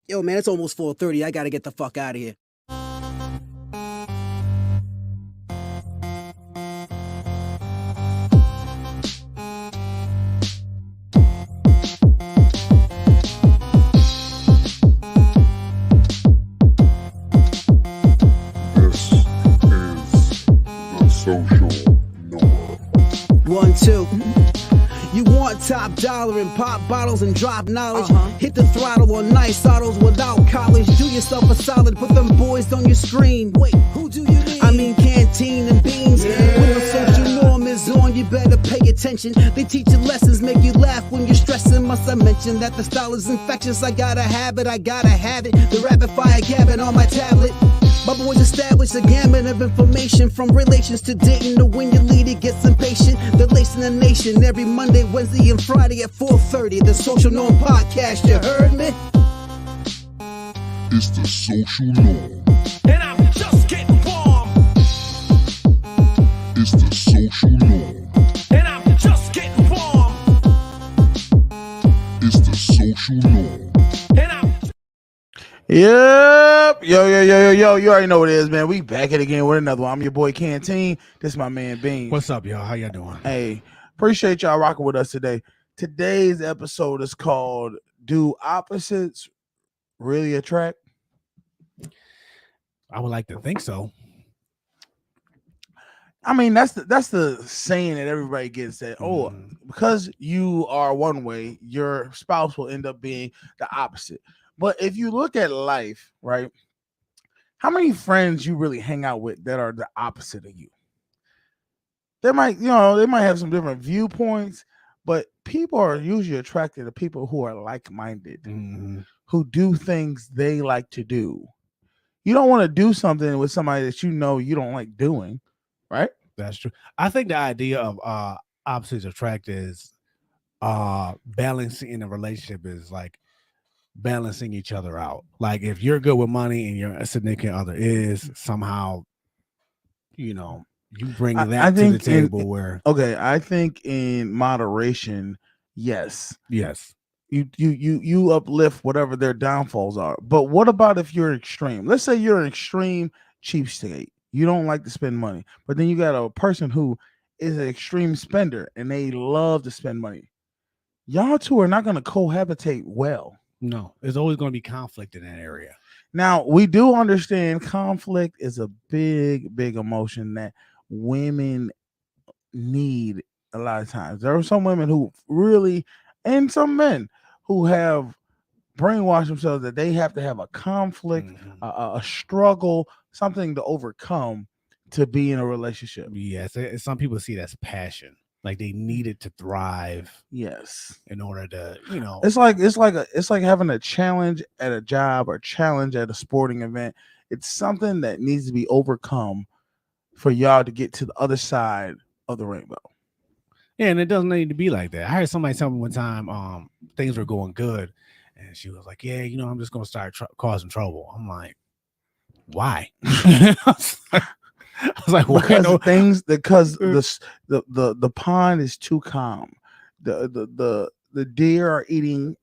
Yo, man, it's almost 4:30. I gotta get the fuck out of here. This is the social norm. 1, 2. You want top dollar and pop bottles and drop knowledge. Hit the throttle on nice autos without college. Do yourself a solid, put them boys on your screen. Wait, who do you mean? I mean canteen and beans. When the social norm is on, you better pay attention. They teach you lessons, make you laugh when you're stressing. Must I mention that the style is infectious? I gotta have it, I gotta have it. The rapid fire gabbing on my tablet. My boys established a gamut of information from relations to dating to when your leader gets impatient. They're lacing the nation every Monday, Wednesday, and Friday at 4:30. The Social Norm Podcast, you heard me? It's the social norm. And I'm just getting warm. It's the social norm. And I'm just getting warm. It's the social norm. And I'm Yep. Yo. You already know what it is, man. We back at it again with another one. I'm your boy Canteen. This is my man Bean. What's up, y'all? How y'all doing? Hey, appreciate y'all rocking with us today. Today's episode is called Do Opposites Really Attract? I would like to think so. I mean, that's the saying that everybody gets that, because you are one way, your spouse will end up being the opposite. But if you look at life, right, how many friends you really hang out with that are the opposite of you? They might have some different viewpoints, but people are usually attracted to people who are like-minded, who do things they like to do. You don't want to do something with somebody that you know you don't like doing, right? That's true. I think the idea of opposites attract is balancing in a relationship is like balancing each other out. Like if you're good with money and your significant other is somehow, you bring that to the table I think in moderation, yes. Yes. You uplift whatever their downfalls are. But what about if you're extreme? Let's say you're an extreme cheapskate. You don't like to spend money, but then you got a person who is an extreme spender and they love to spend money. Y'all two are not going to cohabitate well. No, there's always going to be conflict in that area. Now, we do understand conflict is a big emotion that women need a lot of times. There are some women who really, and some men who have brainwashed themselves that they have to have a conflict, a struggle, something to overcome to be in a relationship. Yes, some people see it as passion. Like they needed to thrive. Yes. In order to, It's like having a challenge at a job or challenge at a sporting event. It's something that needs to be overcome for y'all to get to the other side of the rainbow. Yeah, and it doesn't need to be like that. I heard somebody tell me one time things were going good, and she was like, "Yeah, I'm just gonna start causing trouble." I'm like, "Why?" I was like, because the pond is too calm. The deer are eating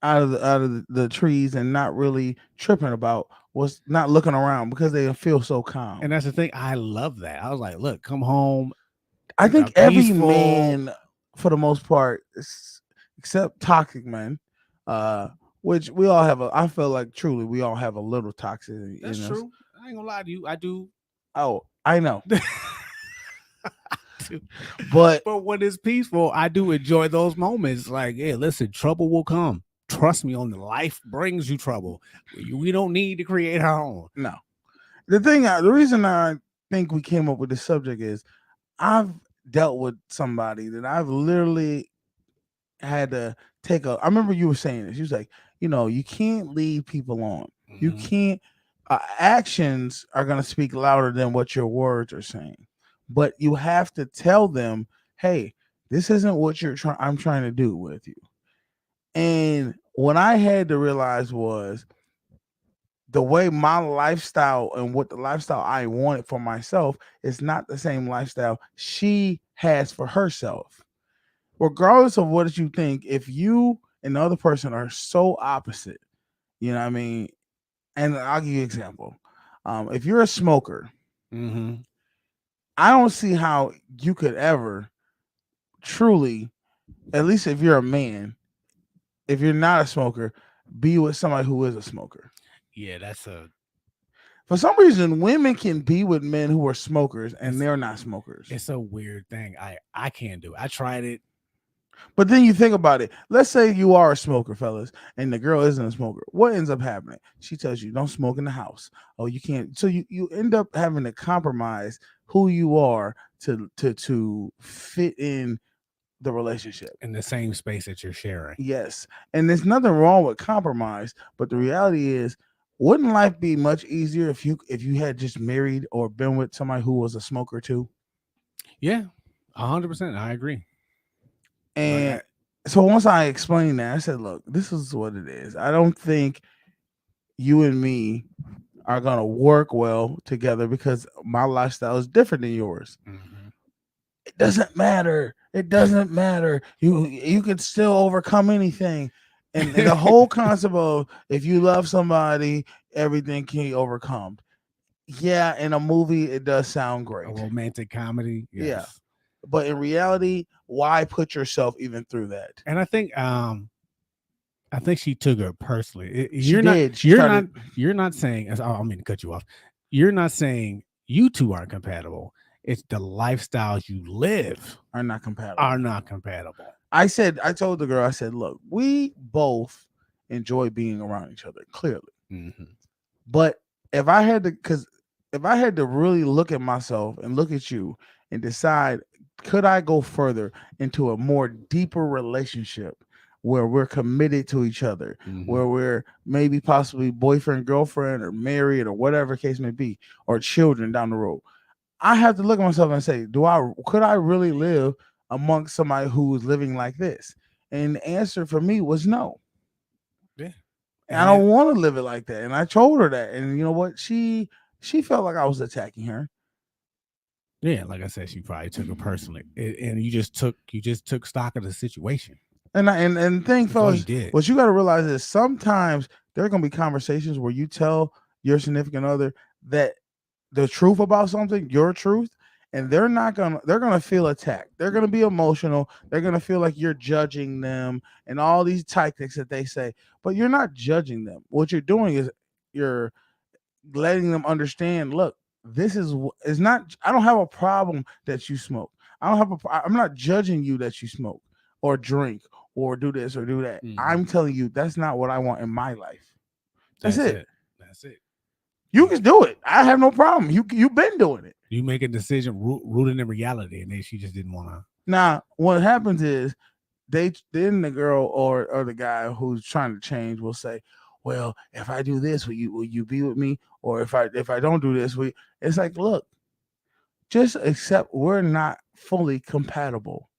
out of the trees and not really tripping about what's not looking around because they feel so calm. And that's the thing. I love that. I was like, look, come home. I think every man, for the most part, except toxic men, which we all have I feel like truly we all have a little toxicity. That's true. I ain't gonna lie to you. I do. Oh, I know. But when it's peaceful, I do enjoy those moments. Like, hey, listen, trouble will come. Trust me on the life brings you trouble. We don't need to create our own. No. The reason I think we came up with this subject is I've dealt with somebody that I've literally had to I remember you were saying this. You was like, you can't lead people on. You can't. Actions are going to speak louder than what your words are saying, but you have to tell them, hey, this isn't what I'm trying to do with you. And what I had to realize was the way my lifestyle and what the lifestyle I wanted for myself is not the same lifestyle she has for herself. Regardless of what you think, if you and the other person are so opposite, You know what I mean? And I'll give you an example. If you're a smoker, Mm-hmm. I don't see how you could ever truly, at least if you're a man, if you're not a smoker, be with somebody who is a smoker. Yeah, that's a For some reason, women can be with men who are smokers and It's- they're not smokers. it's a weird thing. I can't do it. I tried it. But then you think about it. Let's say you are a smoker, fellas, and the girl isn't a smoker. What ends up happening? She tells you, don't smoke in the house. Oh, you can't. So you end up having to compromise who you are to fit in the relationship. In the same space that you're sharing. Yes. And there's nothing wrong with compromise, but the reality is, wouldn't life be much easier if you had just married or been with somebody who was a smoker too? Yeah, 100%. I agree. And so once I explained that, I said, look, this is what it is. I don't think you and me are going to work well together because my lifestyle is different than yours. Mm-hmm. It doesn't matter. It doesn't matter. You can still overcome anything. And the whole concept of if you love somebody, everything can be overcome. Yeah, in a movie, it does sound great. A romantic comedy. Yes. Yeah. But in reality, why put yourself even through that? And I think she took it personally. She did. She started- You're not saying, I don't mean to cut you off. You're not saying you two aren't compatible. It's the lifestyles you live are not compatible. I told the girl, I said, look, we both enjoy being around each other, clearly. Mm-hmm. But if I had to really look at myself and look at you and decide, could I go further into a more deeper relationship where we're committed to each other, Mm-hmm. where we're maybe possibly boyfriend, girlfriend, or married, or whatever case may be, or children down the road, I have to look at myself and say, could I really live amongst somebody who is living like this? And the answer for me was no. Yeah. And I don't want to live it like that. And I told her that. And you know what? She felt like I was attacking her. Yeah, like I said, she probably took it personally. And you just took stock of the situation. And the thing, fellas, what you got to realize is sometimes there are going to be conversations where you tell your significant other that the truth about something, your truth, and they're gonna feel attacked. They're gonna be emotional. They're gonna feel like you're judging them and all these tactics that they say, but you're not judging them. What you're doing is you're letting them understand, look, this is not, I don't have a problem that you smoke. I'm not judging you that you smoke or drink or do this or do that. Mm-hmm. I'm telling you that's not what I want in my life. That's it. That's it. You can do it. I have no problem. You've been doing it. You make a decision rooted in reality, and then she just didn't want to. Now, what happens is then the girl or the guy who's trying to change will say, "Well, if I do this, will you be with me? Or if I don't do this, it's like, look, just accept we're not fully compatible."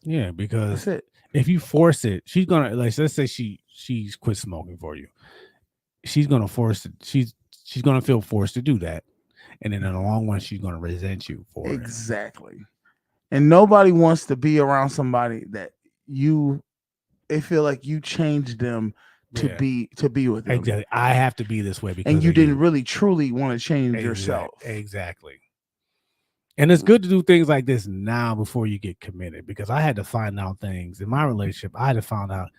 Yeah, because that's it. If you force it, she's gonna, like, let's say she's quit smoking for you. She's gonna force it. She's gonna feel forced to do that, and then in the long run, she's gonna resent you for it. Exactly. And nobody wants to be around somebody that they feel like you changed them to be with them. Exactly. I have to be this way because and you didn't really truly want to change yourself. Exactly. And it's good to do things like this now before you get committed, because I had to find out things in my relationship. I had to find out,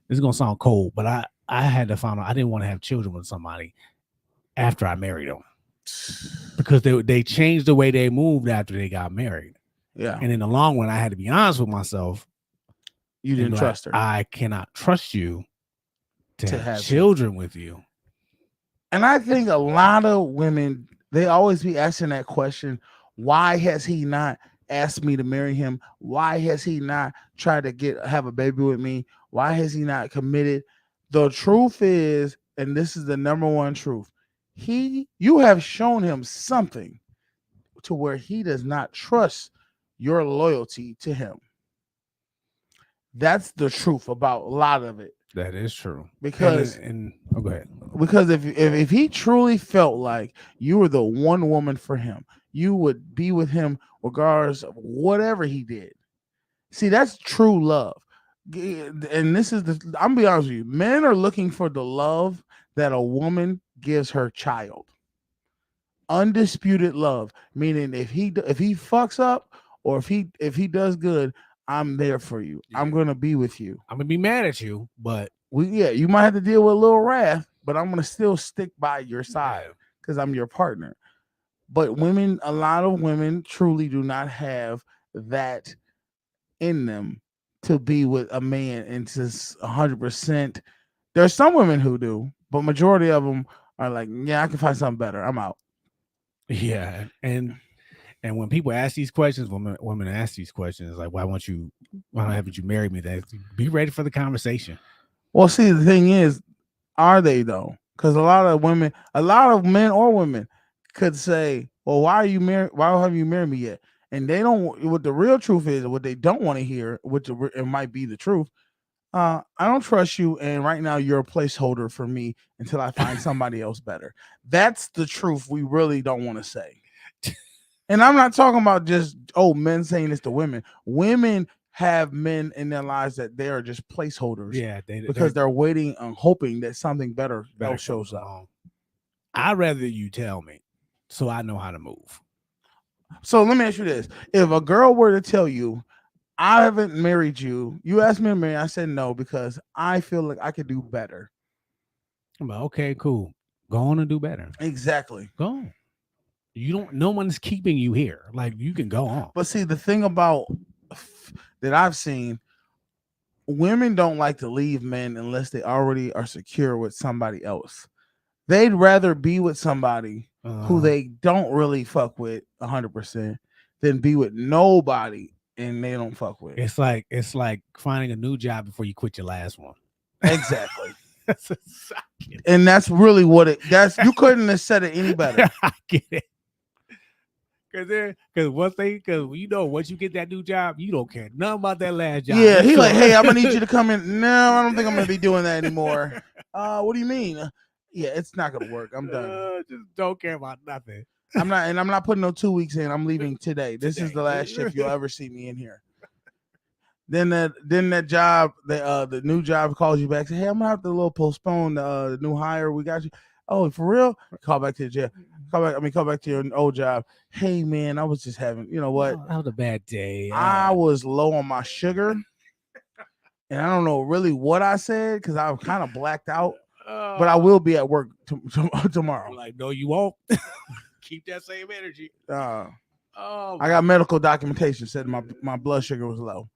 this is gonna sound cold, but I had to find out I didn't want to have children with somebody after I married them, because they changed the way they moved after they got married. Yeah. And in the long run, I had to be honest with myself. You didn't trust her. I cannot trust you to have children with you. And I think a lot of women, they always be asking that question, why has he not asked me to marry him? Why has he not tried to have a baby with me? Why has he not committed? The truth is, and this is the number one truth, you have shown him something to where he does not trust your loyalty to him. That's the truth about a lot of it. That is true. Because go ahead. Because if he truly felt like you were the one woman for him, you would be with him regardless of whatever he did. See, that's true love. And this is I'm gonna be honest with you. Men are looking for the love that a woman gives her child. Undisputed love, meaning if he fucks up or if he does good, I'm there for you. I'm Yeah. gonna be with you. I'm gonna be mad at you, but You might have to deal with a little wrath, but I'm gonna still stick by your side yeah. because I'm your partner. But women, a lot of women truly do not have that in them to be with a man and just 100%. There's some women who do, but majority of them are like, yeah, I can find something better. I'm out. Yeah, and when people ask these questions, women ask these questions like, why haven't you married me? That be ready for the conversation. Well, see, the thing is, are they though? Because a lot of men or women could say, well, why are you married? Why have you married me yet? And they don't. What the real truth is, what they don't want to hear, which it might be the truth. I don't trust you, and right now you're a placeholder for me until I find somebody else better. That's the truth we really don't want to say. And I'm not talking about just men saying this to women. Women have men in their lives that they are just placeholders. Yeah, because they're waiting and hoping that something better else shows up. along. I'd rather you tell me so I know how to move. So let me ask you this: if a girl were to tell you, "I haven't married you," you asked me to marry, I said no because I feel like I could do better. I'm like, okay, cool. Go on and do better. Exactly. Go on. No one's keeping you here. Like you can go on. But see, the thing about that I've seen, women don't like to leave men unless they already are secure with somebody else. They'd rather be with somebody who they don't really fuck with 100% than be with nobody and they don't fuck with. It's like finding a new job before you quit your last one. Exactly. And that's really what you couldn't have said it any better. I get it. Once you get that new job, you don't care nothing about that last job. Yeah, he like, hey, I'm gonna need you to come in. No, I don't think I'm gonna be doing that anymore. What do you mean? Yeah, it's not gonna work. I'm done. Just don't care about nothing. I'm not putting no 2 weeks in. I'm leaving today. This is the last shift you'll ever see me in here. Then that job, the new job calls you back. Say, hey, I'm gonna have to postpone the new hire. We got you. Oh, for real? Call back to the jail. Call back to your old job. Hey man, I was just having, you know what? That was a bad day. I was low on my sugar, and I don't know really what I said because I was kind of blacked out. But I will be at work tomorrow. Like, no, you won't. Keep that same energy. I got medical documentation said my blood sugar was low.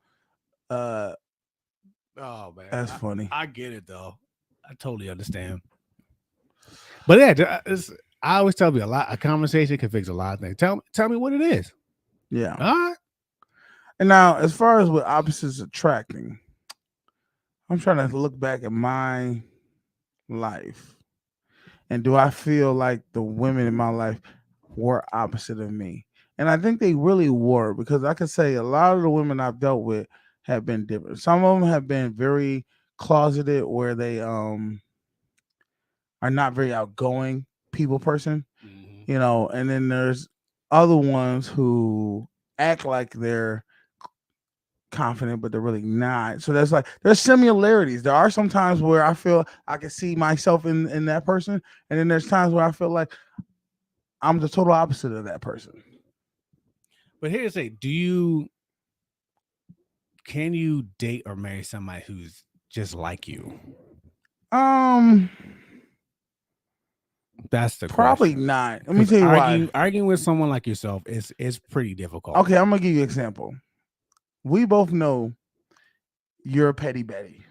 Oh man, that's funny. I get it though. I totally understand. But yeah, I always tell you a conversation can fix a lot of things. Tell me what it is. Yeah. All right. And now, as far as with opposites attracting, I'm trying to look back at my life, and do I feel like the women in my life were opposite of me? And I think they really were, because I could say a lot of the women I've dealt with have been different. Some of them have been very closeted, where they are not very outgoing people person, you know, and then there's other ones who act like they're confident, but they're really not. So there's similarities. There are some times where I feel I can see myself in that person, and then there's times where I feel like I'm the total opposite of that person. But here's the thing: can you date or marry somebody who's just like you? That's the probably question. not. Let me tell you why. Arguing with someone like yourself is pretty difficult. Okay, I'm gonna give you an example. We both know you're a petty Betty.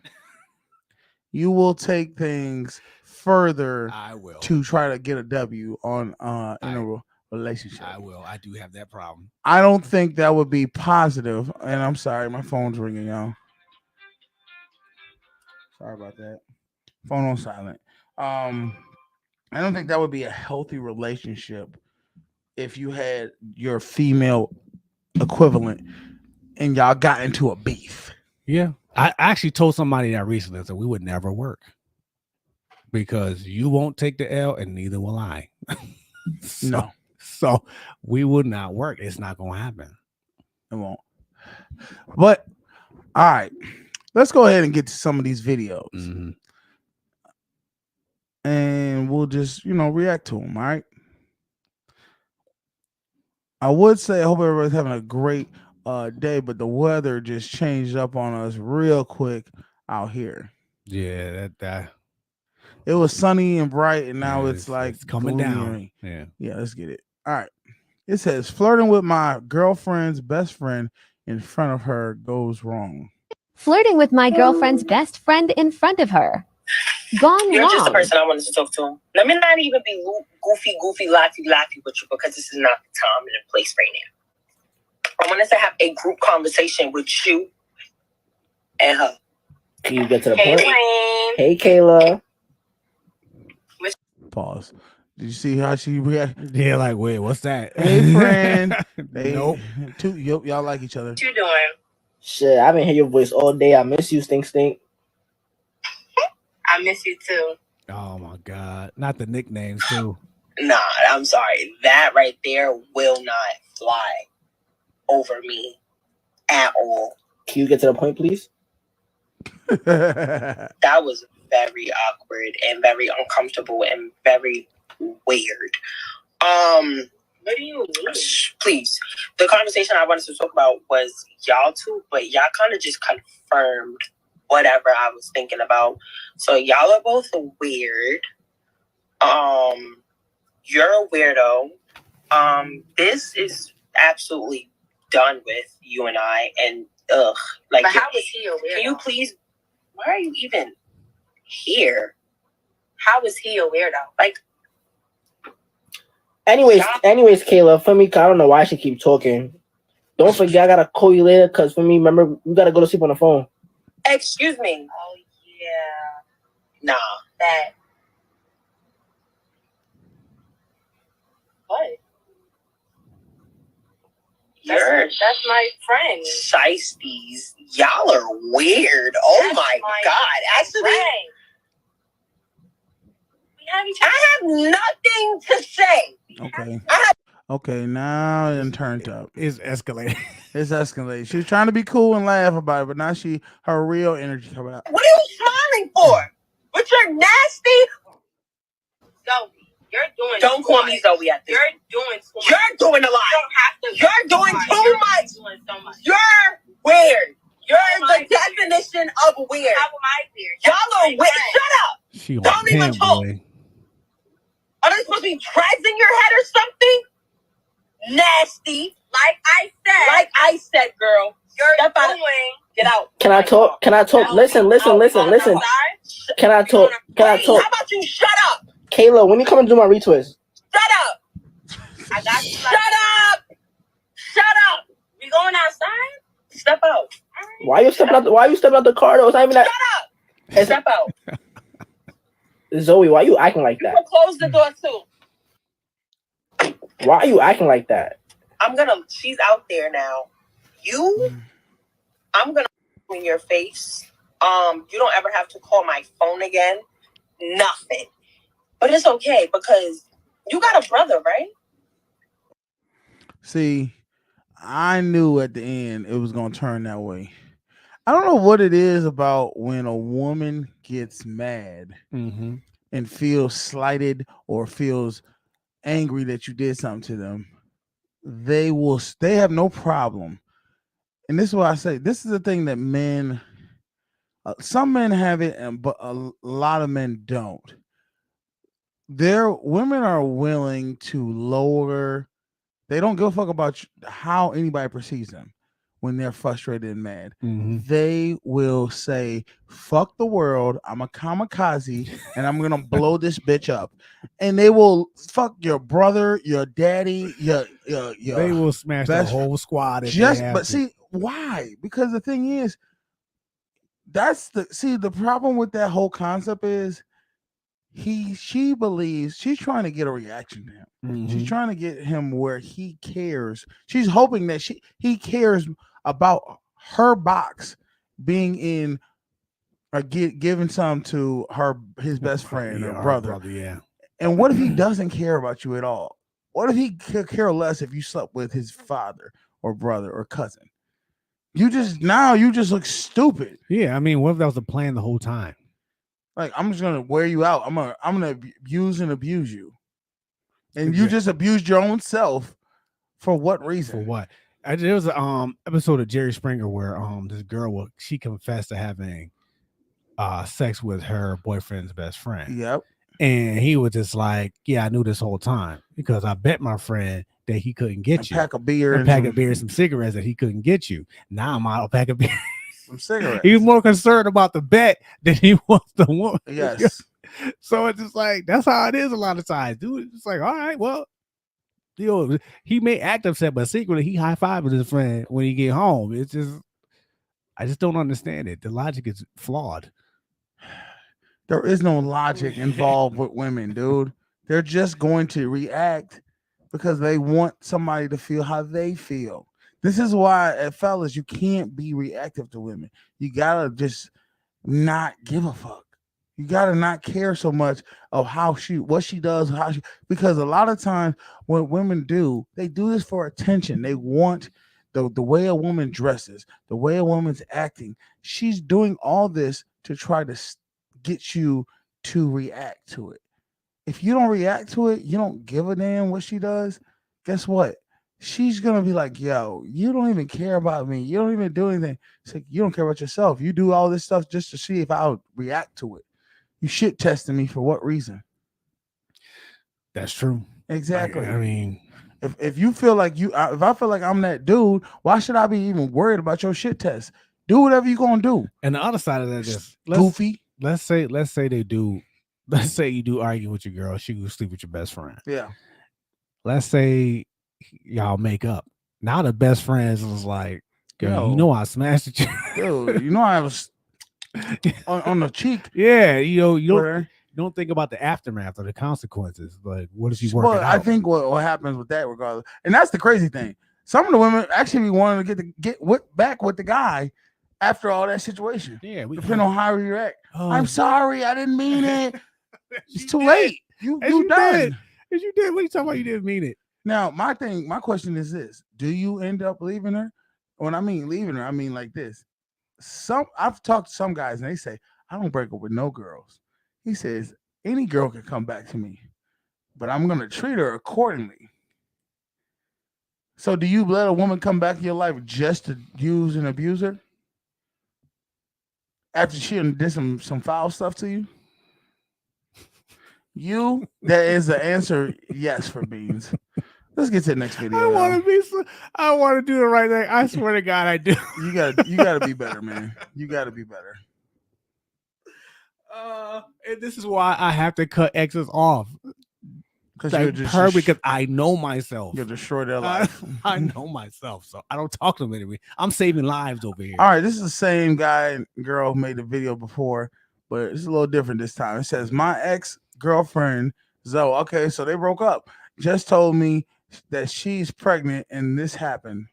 You will take things further to try to get a W on in a relationship. I will. I do have that problem. I don't think that would be positive. And I'm sorry, my phone's ringing, y'all. Sorry about that. Phone on silent. I don't think that would be a healthy relationship if you had your female equivalent and y'all got into a beef. Yeah. I actually told somebody that recently that we would never work because you won't take the L and neither will I. So we would not work. It's not going to happen. It won't. But all right, let's go ahead and get to some of these videos. Mm-hmm. and we'll just react to them. All right. I would say I hope everybody's having a great day, but the weather just changed up on us real quick out here. Yeah, that It was sunny and bright, and now yeah, it's like it's coming gloomy down. and rain. Yeah. Yeah, let's get it. All right. It says flirting with my girlfriend's best friend in front of her goes wrong. Flirting with my girlfriend's best friend in front of her. Gone You're just the wrong. person I wanted to talk to. Let me not even be goofy, laughy with you because this is not the time and the place right now. I wanted to have a group conversation with you and her. Can you get to the Hey, point? Wayne. Hey, Kayla. Pause. Did you see how she reacted? Yeah, like, wait, what's that? Hey, friend. Nope. Y'all like each other. What you doing? Shit, I've been hearing your voice all day. I miss you, Stink. I miss you too. Oh my God. Not the nicknames too. Nah, I'm sorry. That right there will not fly over me at all. Can you get to the point, please? That was very awkward and very uncomfortable and very weird. What do you mean? Please. The conversation I wanted to talk about was y'all two, but y'all kind of just confirmed whatever I was thinking about. So y'all are both weird. You're a weirdo. This is absolutely done with you and I. And like, but how is he a weirdo? Can you please? Why are you even here? How is he a weirdo? Like, Anyways, Kayla, for me, I don't know why she keep talking. Don't forget, I gotta call you later, cause for me, remember, we gotta go to sleep on the phone. Excuse me. Oh yeah. Nah. That. What? That's my friend. Shiesties. Y'all are weird. Oh my God. Actually, I have nothing to say. Okay. Okay, now it turned up. It's escalating. It's escalated. She was trying to be cool and laugh about it, but now her real energy come out. What are you smiling for? But you're nasty. Zoe, you're doing. Don't call me Zoe at this. You're doing too much. You're doing a lot. You don't have to. You're doing too much. Doing so much. You're weird. You're the definition of weird. How am I weird? Y'all are weird. Shut up. She don't even talk. Boy. Are there supposed to be treads in your head or something? Nasty. Like I said, girl. You're doing. Get out. Can I talk? Listen. Can I talk? How about you shut up? Kayla, when you come and do my retwist? Shut up. I got you. Shut up. We going outside? Step out. Why you stepping out the car though? It's not even that. Shut up. Step out. Zoe, why you acting like that? You can close the door too. Why are you acting like that? She's out there now. I'm gonna in your face. You don't ever have to call my phone again. Nothing. But it's okay because you got a brother, right? See, I knew at the end it was gonna turn that way. I don't know what it is about when a woman gets mad and feels slighted or feels angry that you did something to them. They have no problem. And this is why I say this is the thing that men, some men have it, but a lot of men don't. Women are willing to lower. They don't give a fuck about how anybody perceives them when they're frustrated and mad. They will say, fuck the world, I'm a kamikaze, and I'm gonna blow this bitch up. And they will fuck your brother, your daddy, your they will smash the whole squad see, why? Because the thing is, the problem with that whole concept is she believes she's trying to get a reaction to him. She's trying to get him where he cares. She's hoping that he cares about her box being in or giving some to his best friend or brother. Yeah. And what if he doesn't care about you at all? What if he could care less if you slept with his father or brother or cousin? You just look stupid. Yeah, I mean, what if that was the plan the whole time? Like, I'm just gonna wear you out. I'm gonna abuse and abuse you, and you Exactly. just abused your own self for what For reason? what? There was a episode of Jerry Springer where this girl she confessed to having sex with her boyfriend's best friend. Yep. And he was just like, yeah, I knew this whole time because I bet my friend that he couldn't get A you. pack of beer A and pack of beer, some cigarettes that he couldn't get you. Now I'm out a pack of beer. some cigarettes. He was more concerned about the bet than he was the woman. Yes. So it's just like, that's how it is a lot of times, dude. It's like, all right, well, he may act upset, but secretly he high-fiving his friend when he get home. It's just, I just don't understand it. The logic is flawed. There is no logic involved with women, dude. They're just going to react because they want somebody to feel how they feel. This is why, fellas, you can't be reactive to women. You gotta just not give a fuck. You gotta not care so much of what she does, because a lot of times what women do, they do this for attention. They want the way a woman dresses, the way a woman's acting. She's doing all this to try to get you to react to it. If you don't react to it, you don't give a damn what she does. Guess what? She's gonna be like, yo, you don't even care about me. You don't even do anything. It's like, you don't care about yourself. You do all this stuff just to see if I'll react to it. You shit testing me for what reason? That's true. Exactly. I mean, if you feel like if I feel like I'm that dude, why should I be even worried about your shit test? Do whatever you're gonna do. and the other side of that is Goofy. Let's say they do. Let's say you do argue with your girl. She go sleep with your best friend. Yeah. Let's say y'all make up. Now the best friends is like, girl, you know I smashed it. Dude, you know I was on the cheek. Yeah, you don't think about the aftermath or the consequences. Like, what if you work it out? I think what happens with that, regardless, and that's the crazy thing. Some of the women actually be wanting to get back with the guy after all that situation. Yeah, depending on how you react. Oh, I'm sorry, I didn't mean it. It's too late. You done. As you did. What are you talking about? You didn't mean it. Now, my question is this: do you end up leaving her? When I mean leaving her, I mean like this. I've talked to some guys and they say, I don't break up with no girls. He says, any girl can come back to me, but I'm gonna treat her accordingly. So do you let a woman come back in your life just to use and abuse her? After she did some foul stuff to you? That is the answer, yes, for Beans. Let's get to the next video. I want to do the right thing. I swear to God, I do. You gotta be better, man. You gotta be better. And this is why I have to cut exes off. Because I know myself. You'll destroy their life. I know myself, so I don't talk to them anyway. I'm saving lives over here. All right, this is the same guy and girl who made the video before, but it's a little different this time. It says, my ex-girlfriend, Zoe, okay, so they broke up, just told me that she's pregnant and this happened.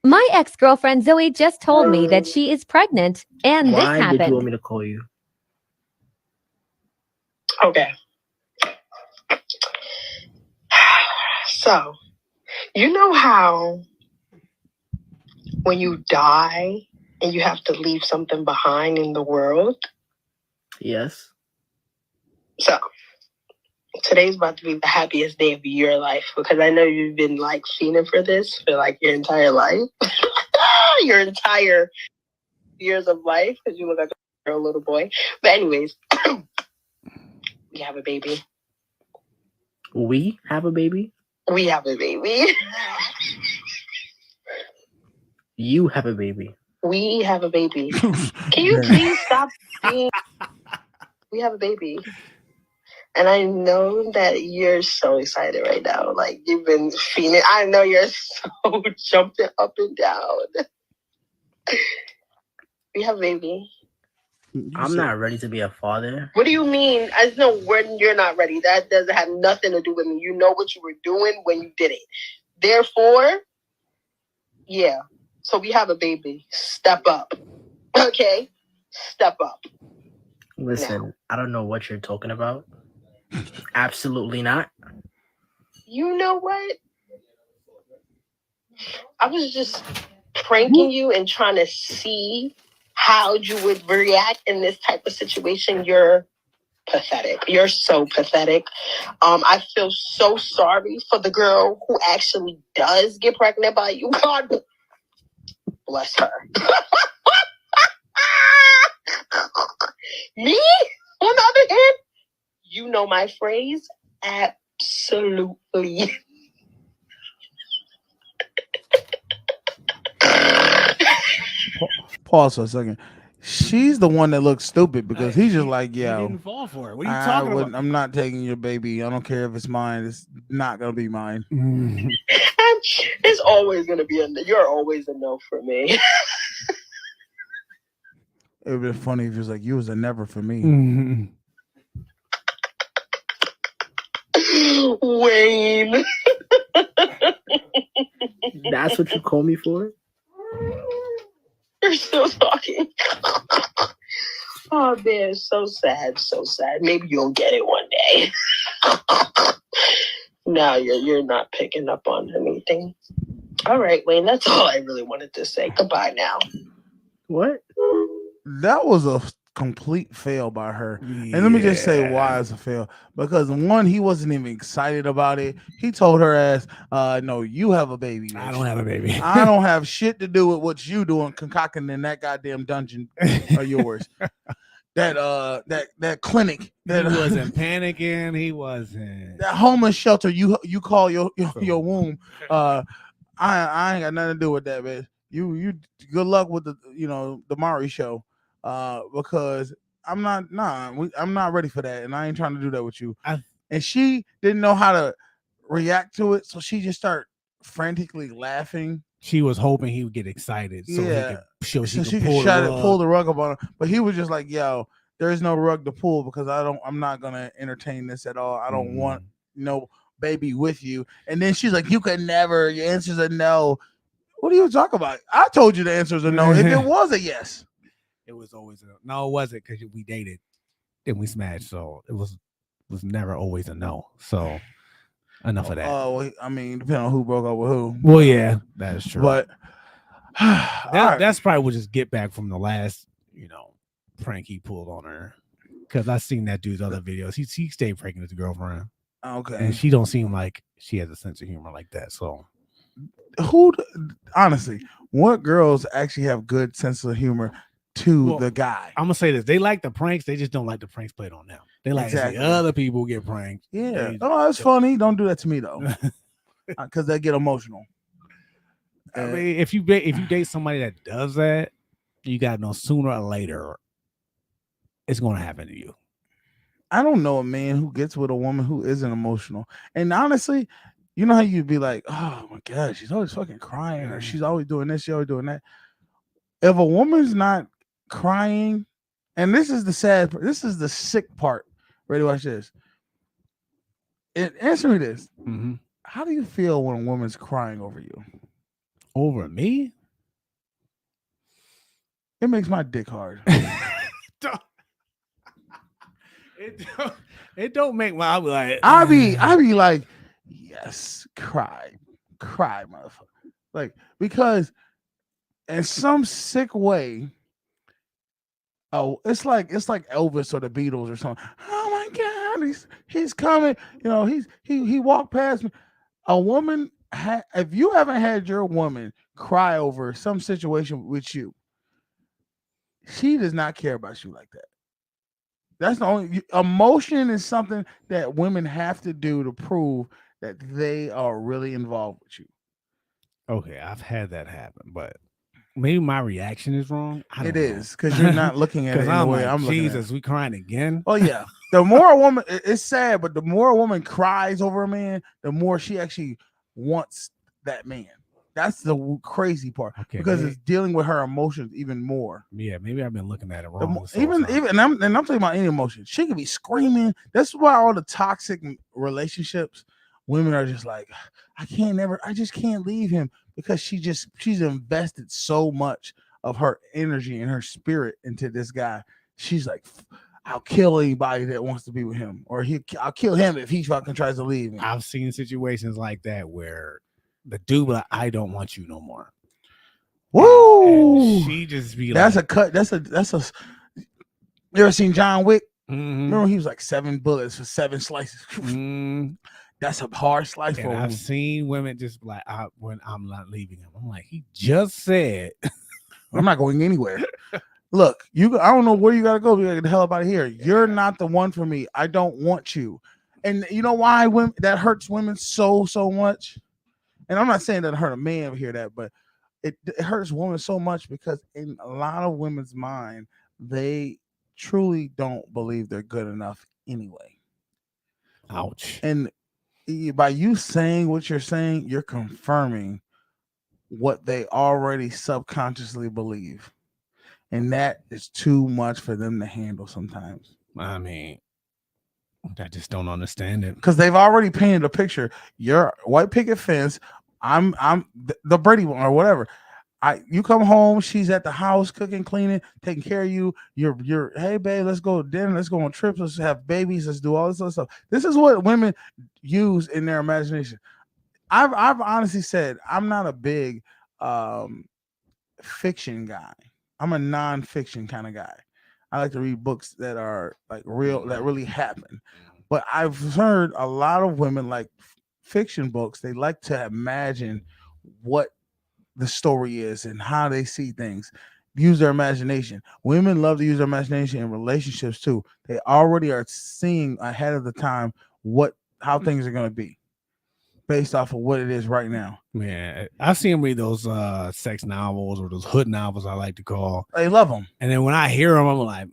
My ex-girlfriend Zoe just told me that she is pregnant and this happened. Why did you want me to call you? Okay. So, you know how when you die and you have to leave something behind in the world? Yes. So, today's about to be the happiest day of your life because I know you've been like fiending for this for like your entire life. Your entire years of life because you look like a little boy. But anyways, we have a baby. We have a baby? We have a baby. You have a baby. We have a baby. Can you please stop being... We have a baby. And I know that you're so excited right now. Like, you've been feeling... I know you're so jumping up and down. We have a baby. I'm not ready to be a father. What do you mean? I just know when you're not ready. That doesn't have nothing to do with me. You know what you were doing when you did it. Therefore, yeah. So we have a baby. Step up. Okay? Step up. Listen, now. I don't know what you're talking about. Absolutely not. You know what? I was just pranking you and trying to see how you would react in this type of situation. You're pathetic. You're so pathetic. I feel so sorry for the girl who actually does get pregnant by you. God bless her. Me, on the other hand, you know my phrase, absolutely. Pause for a second. She's the one that looks stupid because he's just like, He yo, didn't fall for it. What are you talking about? I'm not taking your baby. I don't care if it's mine. It's not gonna be mine. It's always gonna be you're always a no for me. It would be funny if it was like you was a never for me. Wayne. That's what you call me for? You're still talking. Oh man, so sad, so sad. Maybe you'll get it one day. No, you're not picking up on anything. All right, Wayne, that's all I really wanted to say. Goodbye now. What? That was a complete fail by her. And let me just say why it's a fail. Because one, he wasn't even excited about it. He told her ass, no, you have a baby. Bitch. I don't have a baby. I don't have shit to do with what you doing concocting in that goddamn dungeon of yours. That clinic. That He wasn't panicking. He wasn't. That homeless shelter you call your womb. I ain't got nothing to do with that, man. You good luck with the Mari show. Because I'm not ready for that, and I ain't trying to do that with you. And she didn't know how to react to it, so she just started frantically laughing. She was hoping he would get excited, so he could show so she could could pull the rug up on her. But he was just like, "Yo, there's no rug to pull because I'm not gonna entertain this at all. I don't want no baby with you." And then she's like, "You could never. Your answer's a no." What are you talking about? I told you the answer is a no. If it was a yes. It was always no, it wasn't because we dated and we smashed, so it was never always a no. So enough of that. Oh, I mean, depending on who broke up with who. Well, yeah, that is true. But that's probably what just get back from the last, prank he pulled on her. Because I seen that dude's other videos. He stayed pranking his girlfriend. Okay, and she don't seem like she has a sense of humor like that. So honestly, what girls actually have good sense of humor? To the guy, I'm gonna say this: they like the pranks, they just don't like the pranks played on them. They like to see other people get pranked. Yeah, that's funny. Don't do that to me though, because they get emotional. I mean, if you date somebody that does that, you gotta know sooner or later it's gonna happen to you. I don't know a man who gets with a woman who isn't emotional. And honestly, you know how you'd be like, "Oh my god, she's always fucking crying, or she's always doing this, she's always doing that." If a woman's not crying, and this is the sick part. Ready to watch this. Answer me this. Mm-hmm. How do you feel when a woman's crying over you? Over me? It makes my dick hard. It don't make my. I be like, yes, cry, motherfucker. Like, because in some sick way. Oh, it's like Elvis or the Beatles or something. Oh my God, he's coming. He walked past me. A woman, if you haven't had your woman cry over some situation with you, she does not care about you like that. That's the only emotion is something that women have to do to prove that they are really involved with you. Okay, I've had that happen, but. Maybe my reaction is wrong. It is because you're not looking at it in the way I'm looking at it. Jesus, we crying again. Oh yeah. The more a woman, it's sad, but the more a woman cries over a man, the more she actually wants that man. That's the crazy part, because it's dealing with her emotions even more. Yeah, maybe I've been looking at it wrong. And I'm talking about any emotion. She could be screaming. That's why all the toxic relationships, women are just like, I just can't leave him. Because she's invested so much of her energy and her spirit into this guy. She's like, I'll kill anybody that wants to be with him, or I'll kill him if he fucking tries to leave me. I've seen situations like that where the dude like, I don't want you no more. Woo! And she just be that's like, a cut. That's a. You ever seen John Wick? Remember, he was like 7 bullets for 7 slices. That's a hard slice for And a I've woman. seen women just like, when I'm not leaving him, I'm like, he just said, I'm not going anywhere. Look, I don't know where you gotta go. You gotta get the hell up out of here. You're not the one for me. I don't want you. And you know why that hurts women so much? And I'm not saying that hurt a man to hear that, but it hurts women so much because in a lot of women's mind, they truly don't believe they're good enough anyway. ouch. And by you saying what you're saying, you're confirming what they already subconsciously believe. And that is too much for them to handle sometimes. I mean, I just don't understand it. Because they've already painted a picture. You're white picket fence. I'm the Brady one or whatever. You come home, she's at the house cooking, cleaning, taking care of you. You're hey babe, let's go to dinner, let's go on trips, let's have babies, let's do all this other stuff. This is what women use in their imagination. I've honestly said I'm not a big fiction guy. I'm a non-fiction kind of guy. I like to read books that are like real, that really happen. But I've heard a lot of women like fiction books. They like to imagine what the story is and how they see things. Use their imagination. Women love to use their imagination in relationships too. They already are seeing ahead of the time how things are going to be based off of what it is right now. Man, I see them read those sex novels or those hood novels, I like to call. They love them. And then when I hear them, I'm like,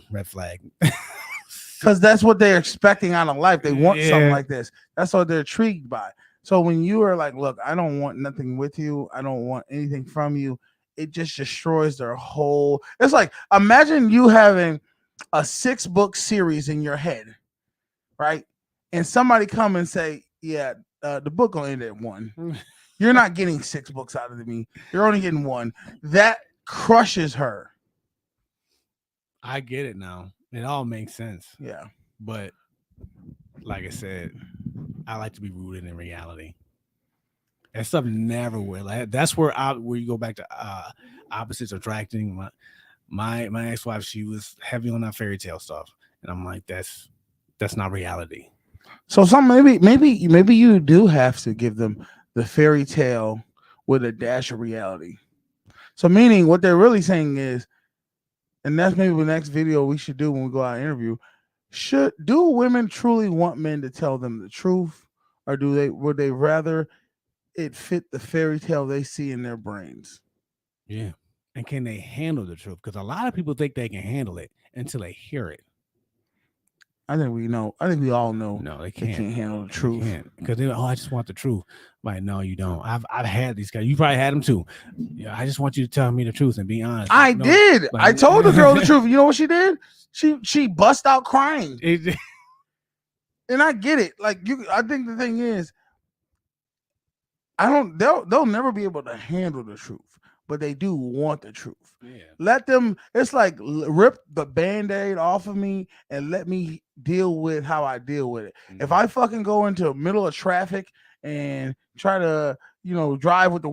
red flag. Because that's what they're expecting out of life. They want something like this. That's what they're intrigued by. So when you are like, look, I don't want nothing with you. I don't want anything from you. It just destroys their whole. It's like, imagine you having a 6-book series in your head, right? And somebody come and say, yeah, the book gonna end at 1. You're not getting 6 books out of me. You're only getting 1. That crushes her. I get it now. It all makes sense. Yeah. But like I said, I like to be rooted in reality. That stuff never will. That's where you go back to opposites attracting. My ex-wife, she was heavy on that fairy tale stuff, and I'm like, that's not reality. So maybe you do have to give them the fairy tale with a dash of reality. So meaning what they're really saying is, and that's maybe the next video we should do when we go out and interview. Do women truly want men to tell them the truth, or would they rather it fit the fairy tale they see in their brains? Yeah. And can they handle the truth? Because a lot of people think they can handle it until they hear it. I think we all know. No, they can't handle the truth. Because they're like, I just want the truth. Like, no, you don't. I've had these guys. You probably had them too. Yeah, I just want you to tell me the truth and be honest. I did. Like, I told the girl the truth. You know what she did? She bust out crying. And I get it. Like I think the thing is, they'll never be able to handle the truth, but they do want the truth. Yeah. Let them, it's like rip the Band-Aid off of me and let me deal with how I deal with it. Mm-hmm. If I fucking go into the middle of traffic and try to, drive with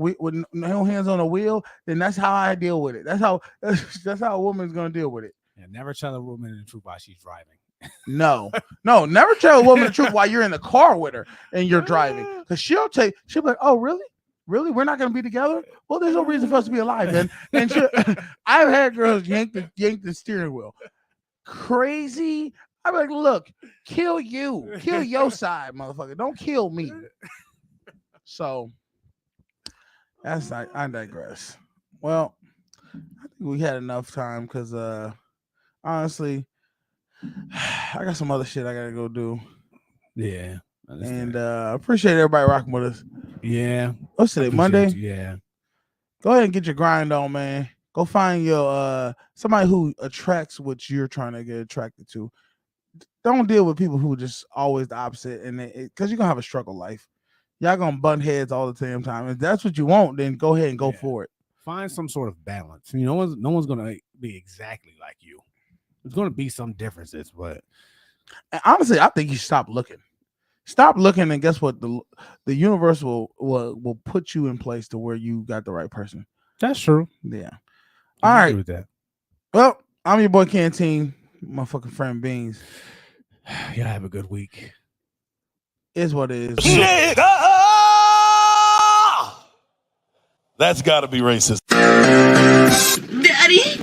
no hands on the wheel, then that's how I deal with it. That's how a woman's gonna deal with it. Yeah, never tell a woman the truth while she's driving. No, never tell a woman the truth while you're in the car with her and you're driving. Because she'll be like, oh, really? Really? We're not going to be together? Well, there's no reason for us to be alive then. And I've had girls yank the steering wheel. Crazy. I'm like, look, kill you. Kill your side, motherfucker. Don't kill me. So, I digress. Well, I think we had enough time because, honestly, I got some other shit I got to go do. Yeah. And appreciate everybody rocking with us. Yeah. What's today? Monday? Yeah. Go ahead and get your grind on, man. Go find your somebody who attracts what you're trying to get attracted to. Don't deal with people who just always the opposite, and because you're gonna have a struggle life. Y'all gonna butt heads all the same time. If that's what you want, then go ahead and go for it. Find some sort of balance. No one's gonna be exactly like you. There's gonna be some differences, but and honestly, I think you stop looking. Stop looking, and guess what? The universe will put you in place to where you got the right person. That's true. Yeah. All right. With that. Well, I'm your boy Canteen. motherfucking friend Beans. Y'all have a good week. Is what it is. Nigga! That's got to be racist. Daddy.